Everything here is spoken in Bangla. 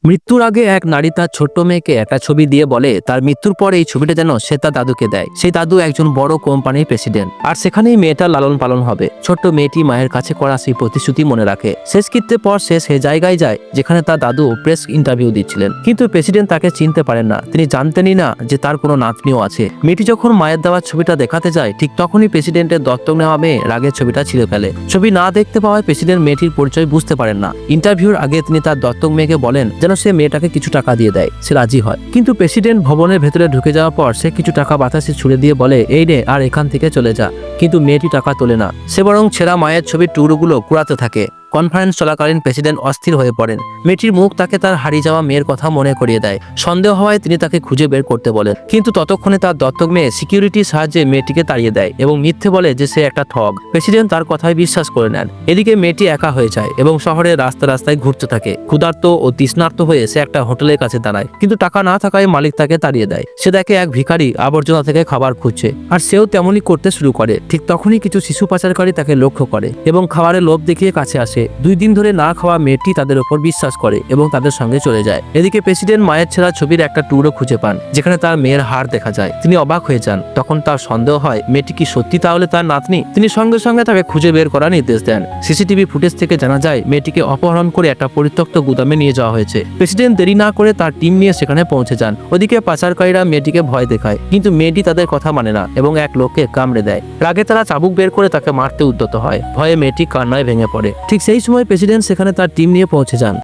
মৃত্যুর আগে এক নারী তার ছোট্ট মেয়েকে একটা ছবি দিয়ে বলে তার মৃত্যুর পর এই ছবিটা যেন সে তার দাদুকে দেয়। সেই দাদু একজন বড় কোম্পানির প্রেসিডেন্ট, আর সেখানেই মেয়েটার লালন পালন হবে। ছোট্ট মেয়েটি মায়ের কাছে করা সেই প্রতিশ্রুতি মনে রাখে। শেষকৃত্যের পর সে সেই জায়গায় যায় যেখানে তার দাদু প্রেস ইন্টারভিউ দিচ্ছিলেন, কিন্তু প্রেসিডেন্ট তাকে চিনতে পারেন না। তিনি জানতেনই না যে তার কোনো নাতনিও আছে। মেয়েটি যখন মায়ের দেওয়ার ছবিটা দেখাতে যায়, ঠিক তখনই প্রেসিডেন্টের দত্তক নেওয়া মেয়ে রাগের ছবিটা ছিঁড়ে ফেলে। ছবি না দেখতে পাওয়ায় প্রেসিডেন্ট মেয়েটির পরিচয় বুঝতে পারেন না। ইন্টারভিউর আগে তিনি তার দত্তক মেয়েকে বলেন যেন সে মেয়েটাকে কিছু টাকা দিয়ে দেয়। সে রাজি হয়, কিন্তু প্রেসিডেন্ট ভবনের ভেতরে ঢুকে যাওয়ার পর সে কিছু টাকা বাতাসে ছুড়ে দিয়ে বলে, এই রে, আর এখান থেকে চলে যা। কিন্তু মেয়েটি টাকা তোলে না, সে বরং ছেঁড়া মায়ের ছবির টুকরোগুলো কুড়াতে থাকে। কনফারেন্স চলাকালীন প্রেসিডেন্ট অস্থির হয়ে পড়েন। মেয়েটির মুখ তাকে তার হারিয়ে যাওয়া মেয়ের কথা মনে করিয়ে দেয়। সন্দেহ হওয়ায় তিনি তাকে খুঁজে বের করতে বলেন, কিন্তু ততক্ষণে তার দত্তক মেয়ে সিকিউরিটির সাহায্যে মেয়েটিকে তাড়িয়ে দেয় এবং মিথ্যে বলে যে সে একটা ঠগ। প্রেসিডেন্ট তার কথায় বিশ্বাস করে নেন। এদিকে মেয়েটি একা হয়ে যায় এবং শহরের রাস্তায় ঘুরতে থাকে। ক্ষুধার্ত ও তৃষ্ণার্ত হয়ে সে একটা হোটেলের কাছে দাঁড়ায়, কিন্তু টাকা না থাকায় মালিক তাকে তাড়িয়ে দেয়। সে দেখে এক ভিখারি আবর্জনা থেকে খাবার খুঁজছে, আর সেও তেমনই করতে শুরু করে। ঠিক তখনই কিছু শিশু পাচারকারী তাকে লক্ষ্য করে এবং খাবারের লোভ দেখিয়ে কাছে আসে। 2 দিন ধরে না খাওয়া মেয়েটি তাদের উপর বিশ্বাস করে এবং তাদের সঙ্গে চলে যায়। এদিকে প্রেসিডেন্ট মায়ের ছেঁড়া ছবির একটা টুকরো খুঁজে পান যেখানে তার মেয়ের হাড় দেখা যায়। তিনি অবাক হয়ে যান। তখন তার সন্দেহ হয় মেয়েটি কি সত্যি তাহলে তার নাতনি। তিনি সঙ্গে সঙ্গে তাকে খুঁজে বের করার নির্দেশ দেন। সিসিটিভি ফুটেজ থেকে জানা যায় মেয়েটিকে অপহরণ করে একটা পরিত্যক্ত গুদামে নিয়ে যাওয়া হয়েছে। প্রেসিডেন্ট দেরি না করে তার টিম নিয়ে সেখানে পৌঁছে যান। ওদিকে পাচারকারীরা মেয়েটিকে ভয় দেখায়, কিন্তু মেয়েটি তাদের কথা মানে না এবং এক লোককে কামড়ে দেয়। রাগে তারা চাবুক বের করে তাকে মারতে উদ্যত হয়। ভয়ে মেয়েটি কান্নায় ভেঙে পড়ে। ঠিক সেই সময় প্রেসিডেন্ট সেখানে তার টিম নিয়ে পৌঁছে যান।